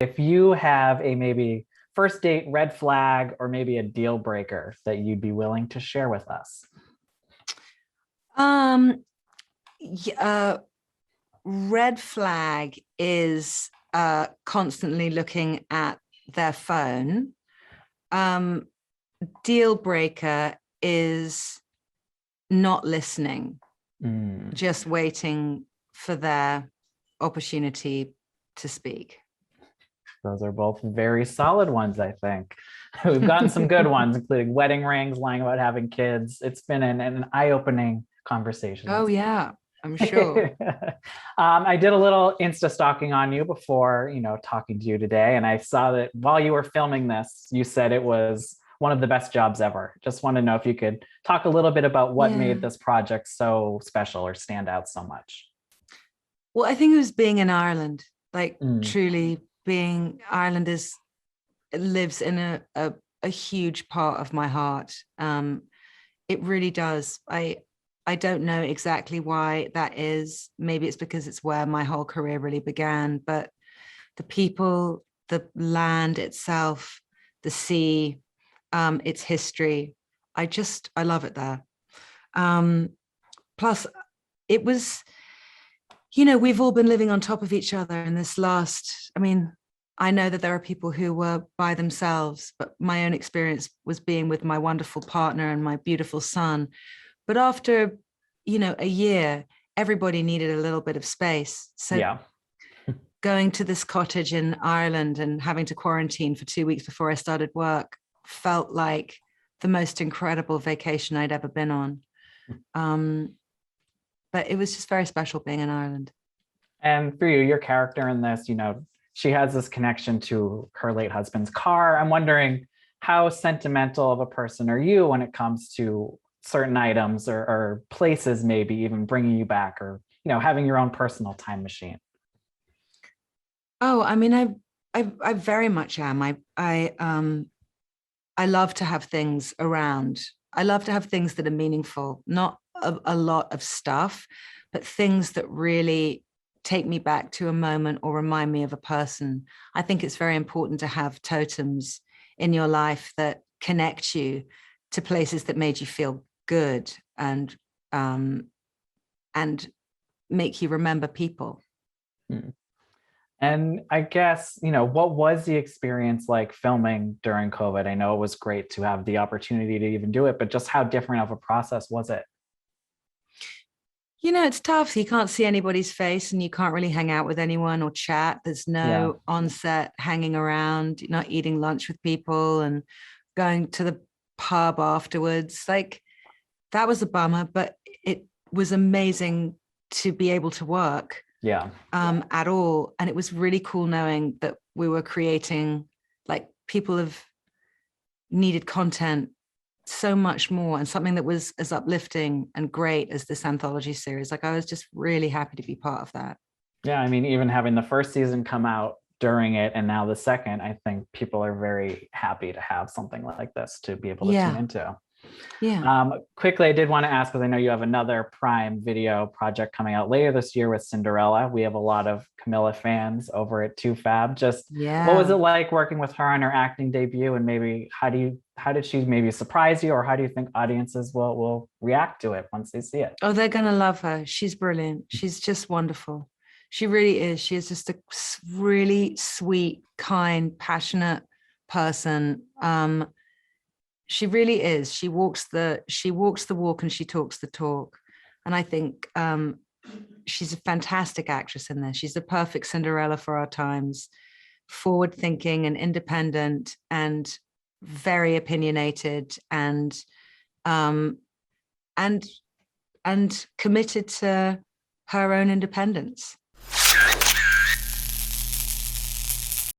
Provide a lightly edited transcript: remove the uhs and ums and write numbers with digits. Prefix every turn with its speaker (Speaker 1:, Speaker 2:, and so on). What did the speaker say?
Speaker 1: If you have a maybe first date red flag or maybe a deal breaker that you'd be willing to share with us.
Speaker 2: Um, Red flag is constantly looking at their phone. Deal breaker is not listening, just waiting for their opportunity to speak.
Speaker 1: Those are both very solid ones, I think. We've gotten some good ones, including wedding rings, lying about having kids. It's been an eye-opening conversation.
Speaker 2: Oh, yeah, I'm sure.
Speaker 1: I did a little Insta stalking on you before, talking to you today. And I saw that while you were filming this, you said it was one of the best jobs ever. Just want to know if you could talk a little bit about what made this project so special or stand out so much.
Speaker 2: Well, I think it was being in Ireland, like truly being Ireland lives in a huge part of my heart. It really does. I don't know exactly why that is. Maybe it's because it's where my whole career really began, but the people, the land itself, the sea, its history, I love it there. Plus it was, we've all been living on top of each other in this I know that there are people who were by themselves, but my own experience was being with my wonderful partner and my beautiful son. But after, a year, everybody needed a little bit of space. So going to this cottage in Ireland and having to quarantine for 2 weeks before I started work felt like the most incredible vacation I'd ever been on. But it was just very special being in Ireland.
Speaker 1: And for you, your character in this, she has this connection to her late husband's car. I'm wondering, how sentimental of a person are you when it comes to certain items or places, maybe even bringing you back, or having your own personal time machine?
Speaker 2: Oh, I very much am. I love to have things around. I love to have things that are meaningful, not a lot of stuff, but things that really take me back to a moment or remind me of a person. I think it's very important to have totems in your life that connect you to places that made you feel good and make you remember people.
Speaker 1: And I guess, what was the experience like filming during COVID? I know it was great to have the opportunity to even do it, but just how different of a process was it?
Speaker 2: It's tough. You can't see anybody's face and you can't really hang out with anyone or chat. There's no on-set hanging around, you're not eating lunch with people and going to the pub afterwards. Like, that was a bummer, but it was amazing to be able to work at all. And it was really cool knowing that we were creating, like, people have needed content so much more, and something that was as uplifting and great as this anthology series. Like, I was just really happy to be part of that.
Speaker 1: Yeah, even having the first season come out during it and now the second, I think people are very happy to have something like this to be able to tune into. Quickly, I did want to ask, because I know you have another Prime Video project coming out later this year with Cinderella. We have a lot of Camila fans over at toofab. What was it like working with her on her acting debut, and maybe how did she maybe surprise you, or how do you think audiences will react to it once they see it?
Speaker 2: Oh, they're gonna love her. She's brilliant. She's just wonderful. She really is. She is just a really sweet, kind, passionate person. She really is. She walks the walk and she talks the talk. And I think she's a fantastic actress in this. She's the perfect Cinderella for our times, forward thinking and independent and very opinionated and committed to her own independence.